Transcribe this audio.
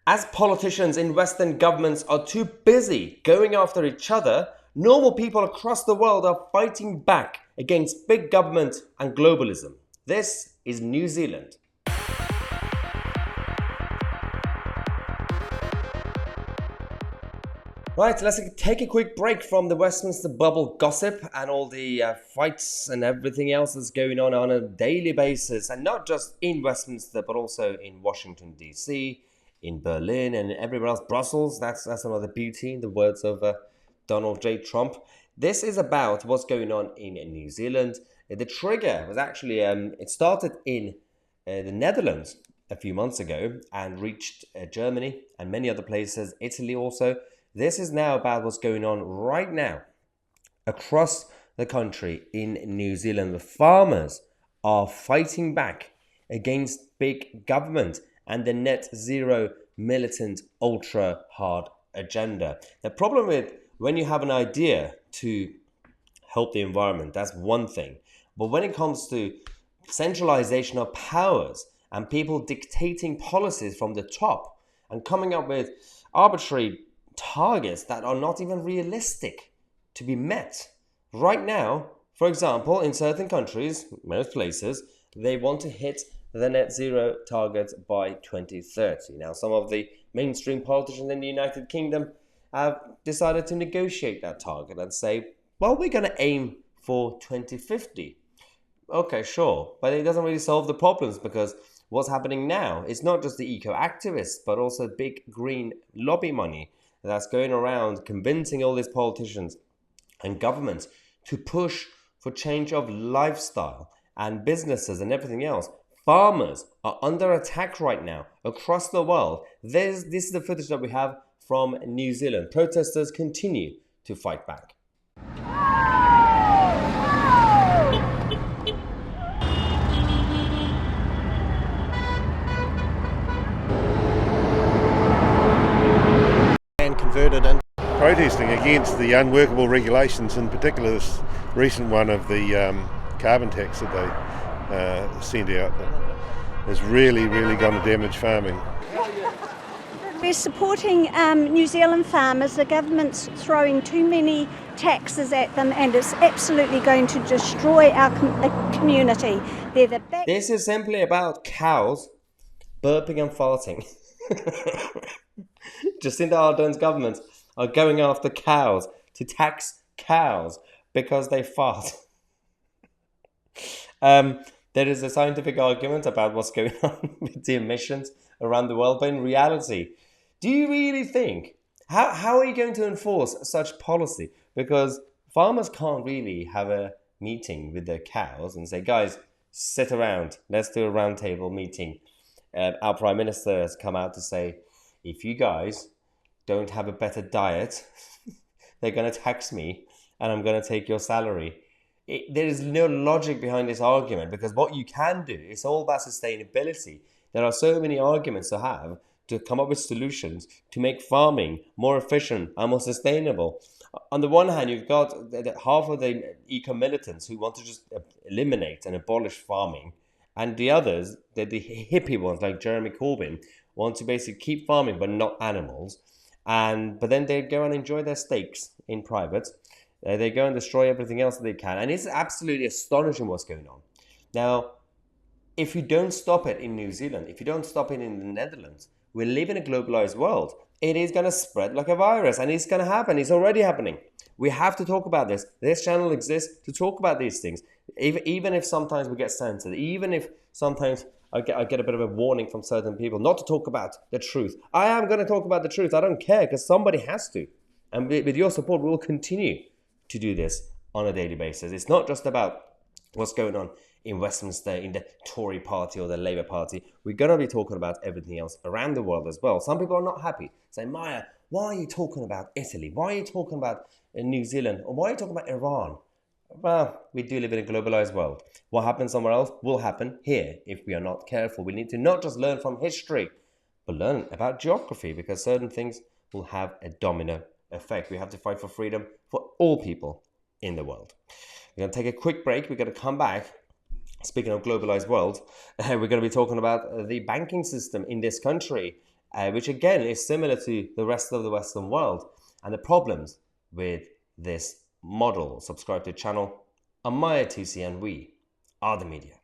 As politicians in Western governments are too busy going after each other, normal people across the world are fighting back against big government and globalism. This is New Zealand. Right, let's take a quick break from the Westminster bubble gossip and all the fights and everything else that's going on a daily basis, and not just in Westminster, but also in Washington, D.C., in Berlin, and everywhere else. Brussels, that's another beauty, in the words of Donald J. Trump. This is about what's going on in New Zealand. The trigger was actually, it started in the Netherlands a few months ago and reached Germany and many other places, Italy also. This is now about what's going on right now across the country in New Zealand. The farmers are fighting back against big government and the net zero militant ultra hard agenda. The problem with when you have an idea to help the environment, that's one thing. But when it comes to centralization of powers and people dictating policies from the top and coming up with arbitrary targets that are not even realistic to be met. Right now, for example, in certain countries, most places, they want to hit the net zero target by 2030. Now, some of the mainstream politicians in the United Kingdom have decided to negotiate that target and say, well, we're going to aim for 2050. Okay, sure, but it doesn't really solve the problems, because what's happening now is not just the eco-activists, but also big green lobby money that's going around convincing all these politicians and governments to push for change of lifestyle and businesses and everything else. Farmers are under attack right now across the world. This is the footage that we have from New Zealand. Protesters continue to fight back. Converted in. Protesting against the unworkable regulations, in particular this recent one of the carbon tax that they sent out, that is really going to damage farming. We're supporting New Zealand farmers. The government's throwing too many taxes at them, and it's absolutely going to destroy our community. This is simply about cows burping and farting. Jacinda Ardern's government are going after cows to tax cows because they fart. There is a scientific argument about what's going on with the emissions around the world, but in reality, do you really think, how are you going to enforce such policy? Because farmers can't really have a meeting with their cows and say, guys, sit around, let's do a roundtable meeting. Our Prime Minister has come out to say, if you guys don't have a better diet, they're going to tax me and I'm going to take your salary. There is no logic behind this argument, because what you can do is all about sustainability. There are so many arguments to have to come up with solutions to make farming more efficient and more sustainable. On the one hand, you've got half of the eco-militants who want to just eliminate and abolish farming, and the others, the hippie ones like Jeremy Corbyn, want to basically keep farming but not animals. But then they go and enjoy their steaks in private. They go and destroy everything else that they can. And it's absolutely astonishing what's going on. Now, if you don't stop it in New Zealand, if you don't stop it in the Netherlands, we live in a globalized world. It is going to spread like a virus, and it's going to happen. It's already happening. We have to talk about this. This channel exists to talk about these things. Even if sometimes we get censored, even if sometimes I get a bit of a warning from certain people not to talk about the truth. I am going to talk about the truth. I don't care, because somebody has to. And with your support, we will continue to do this on a daily basis. It's not just about what's going on in Westminster, in the Tory party or the Labour party. We're going to be talking about everything else around the world as well. Some people are not happy. Say, Maya, why are you talking about Italy? Why are you talking about New Zealand? Or why are you talking about Iran? Well, we do live in a globalized world. What happens somewhere else will happen here if we are not careful. We need to not just learn from history, but learn about geography, because certain things will have a domino effect. We have to fight for freedom for all people in the world. We're going to take a quick break. We're going to come back. Speaking of globalized world, we're going to be talking about the banking system in this country which again is similar to the rest of the Western world. And the problems with this model, subscribe to the channel, are Maya, Tousi, and we are the media.